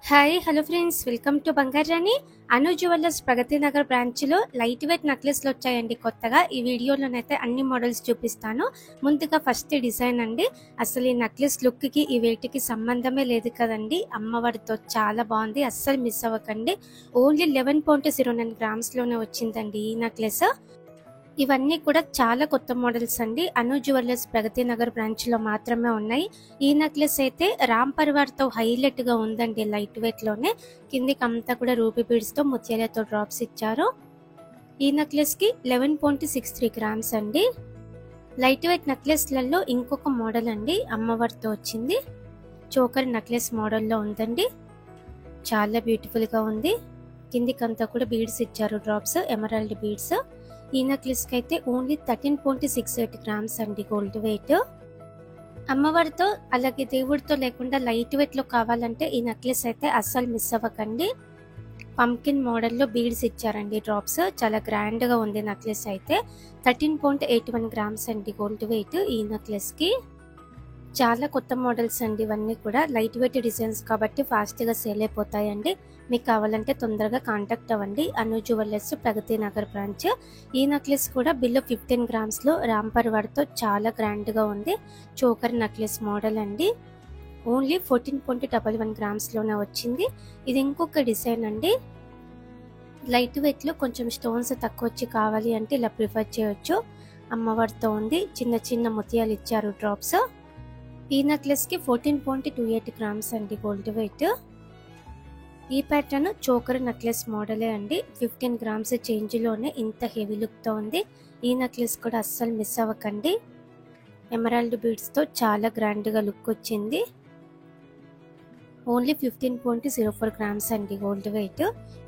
Hi hello friends, welcome to బంగారు రాణి. అను jewellers Pragathi Nagar బ్రాంచ్లో light weight నెక్లెస్లు వచ్చాయండి కొత్తగా. ఈ వీడియోలోనైతే అన్ని మోడల్స్ చూపిస్తాను. ముందుగా ఫస్ట్ డిజైన్ అండి. అసలు ఈ నెక్లెస్ లుక్కి ఈ వెయిట్కి సంబంధమే లేదు కదండి. అమ్మవారితో చాలా బాగుంది, అస్సలు మిస్ అవ్వకండి. ఓన్లీ 11.09 గ్రామ్స్లోనే వచ్చిందండి ఈ నెక్లెస్. ఇవన్నీ కూడా చాలా కొత్త మోడల్స్ అండి. అను జ్యువెలర్స్ ప్రగతి నగర్ బ్రాంచ్ లో మాత్రమే ఉన్నాయి. ఈ నెక్లెస్ అయితే రామ్ పరివార్ తో హైలైట్ గా ఉందండి. లైట్ వెయిట్ లోనే కిందికి అంతా కూడా రూబీ బీడ్స్ తో ముత్యాలతో డ్రాప్స్ ఇచ్చారు. ఈ నెక్లెస్ కి 11.63 గ్రామ్స్ అండి. లైట్ వెయిట్ నెక్లెస్లలో ఇంకొక మోడల్ అండి, అమ్మవారితో వచ్చింది. చోకర్ నెక్లెస్ మోడల్లో ఉందండి. చాలా బ్యూటిఫుల్ గా ఉంది. కిందికంతా కూడా బీడ్స్ ఇచ్చారు, డ్రాప్స్, ఎమరాల్డ్ బీడ్స్. ఈ నెక్లెస్ కి అయితే ఓన్లీ 13.68 గ్రామ్స్ అండి గోల్డ్ వెయిట్. అమ్మవారితో అలాగే దేవుడితో లేకుండా లైట్ వెయిట్ లో కావాలంటే ఈ నెక్లెస్ అయితే అస్సలు మిస్ అవ్వకండి. పంకిన్ మోడల్లో బీడ్స్ ఇచ్చారండి, డ్రాప్స్. చాలా గ్రాండ్ గా ఉంది నెక్లెస్ అయితే. 13.81 గ్రామ్స్ అండి గోల్డ్ వెయిట్ ఈ నెక్లెస్ కి. చాలా కొత్త మోడల్స్ అండి ఇవన్నీ కూడా. లైట్ వెయిట్ డిజైన్స్ కాబట్టి ఫాస్ట్ గా సేల్ అయిపోతాయండి. మీకు కావాలంటే తొందరగా కాంటాక్ట్ అవ్వండి. అను జ్యువెలర్స్ ప్రగతి నగర్ బ్రాంచ్. ఈ నెక్లెస్ కూడా బిలో 15 గ్రామ్స్ లో రామ్ పరివార్ తో చాలా గ్రాండ్ గా ఉంది. చోకర్ నెక్లెస్ మోడల్ అండి. ఓన్లీ 14.11 గ్రామ్స్ లోనే వచ్చింది. ఇది ఇంకొక డిజైన్ అండి. లైట్ వెయిట్ లో కొంచెం స్టోన్స్ తక్కువ వచ్చి కావాలి అంటే ఇలా ప్రిఫర్ చేయొచ్చు. అమ్మవారితో ఉంది, చిన్న చిన్న ముత్యాలు ఇచ్చారు, డ్రాప్స్. ఈ నెక్లెస్ కి 14.28 గ్రామ్స్ అండి గోల్డ్ వెయిట్. ఈ ప్యాటర్న్ చోకర్ నెక్లెస్ మోడలే అండి. 15 గ్రామ్స్ చేంజ్ లోనే ఇంత హెవీ లుక్ తో ఉంది. ఈ నెక్లెస్ కూడా అస్సలు మిస్ అవ్వకండి. ఎమరాల్డ్ బీడ్స్ తో చాలా గ్రాండ్ గా లుక్ వచ్చింది. ఓన్లీ 15.04 గ్రామ్స్ అండి గోల్డ్ వెయిట్.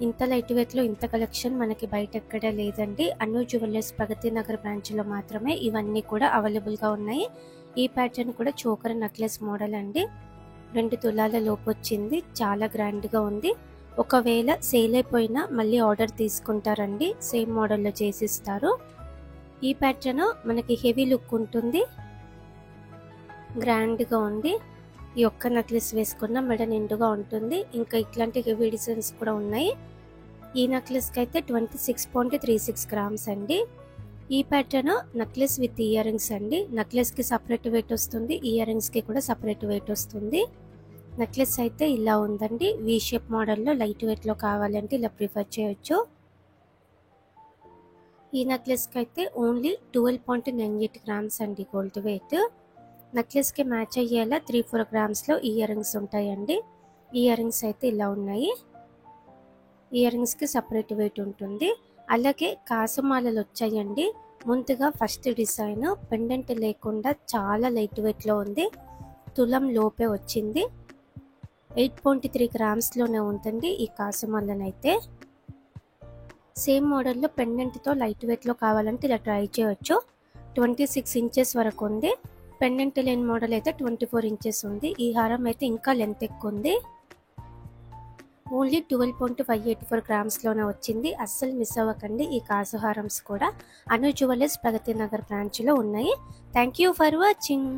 ఇంత లైట్ వెయిట్ లో ఇంత కలెక్షన్ మనకి బయట ఎక్కడా లేదండి. అను జ్యువెలర్స్ ప్రగతి నగర్ బ్రాంచ్ లో మాత్రమే ఇవన్నీ కూడా అవైలబుల్ గా ఉన్నాయి. ఈ ప్యాటర్న్ కూడా చోకర్ నెక్లెస్ మోడల్ అండి. 2 తులాల లోపు వచ్చింది. చాలా గ్రాండ్ గా ఉంది. ఒకవేళ సేల్ అయిపోయినా మళ్ళీ ఆర్డర్ తీసుకుంటారండి, సేమ్ మోడల్లో చేసిస్తారు. ఈ ప్యాటర్న్ మనకి హెవీ లుక్ ఉంటుంది, గ్రాండ్ గా ఉంది. ఈ ఒక్క నెక్లెస్ వేసుకున్న మెడ నిండుగా ఉంటుంది. ఇంకా ఇట్లాంటి హెవీ డిజైన్స్ కూడా ఉన్నాయి. ఈ నెక్లెస్ కి అయితే 26.36 గ్రామ్స్ అండి. ఈ pattern necklace with ear rings అండి. నెక్లెస్ కి సపరేట్ వెయిట్ వస్తుంది, ఇయర్ రింగ్స్ కి కూడా సపరేట్ వెయిట్ వస్తుంది. నెక్లెస్ అయితే ఇలా ఉందండి. వి షేప్ మోడల్లో లైట్ వెయిట్ లో కావాలంటే ఇలా ప్రిఫర్ చేయొచ్చు. ఈ నెక్లెస్ కి అయితే ఓన్లీ 12.98 గ్రామ్స్ అండి గోల్డ్ వెయిట్. నెక్లెస్ కి మ్యాచ్ అయ్యేలా 3-4 గ్రామ్స్ లో ఇయర్ రింగ్స్ ఉంటాయండి. ఇయర్ రింగ్స్ అయితే ఇలా ఉన్నాయి. ఇయర్ రింగ్స్ కి సపరేట్ వెయిట్ ఉంటుంది. అలాగే కాసుమాలలు వచ్చాయండి. ముందుగా ఫస్ట్ డిజైన్ పెండెంట్ లేకుండా చాలా లైట్ వెయిట్ లో ఉంది. తులం లోపే వచ్చింది. 8.3 గ్రామ్స్ లోనే ఉందండి ఈ కాసుమాలనైతే. సేమ్ మోడల్లో పెండెంట్ తో లైట్ వెయిట్ లో కావాలంటే ఇలా ట్రై చేయొచ్చు. 26 ఇంచెస్ వరకు ఉంది. పెండెంట్ లేని మోడల్ అయితే 24 ఇంచెస్ ఉంది. ఈ హారం అయితే ఇంకా లెంత్ ఎక్కువ ఉంది. ఓన్లీ 12.584 గ్రామ్స్ లోనే వచ్చింది. అస్సలు మిస్ అవ్వకండి. ఈ కాసు హారమ్స్ కూడా అను జ్యువెలర్స్ ప్రగతి నగర్ బ్రాంచ్ లో ఉన్నాయి. Thank you for watching.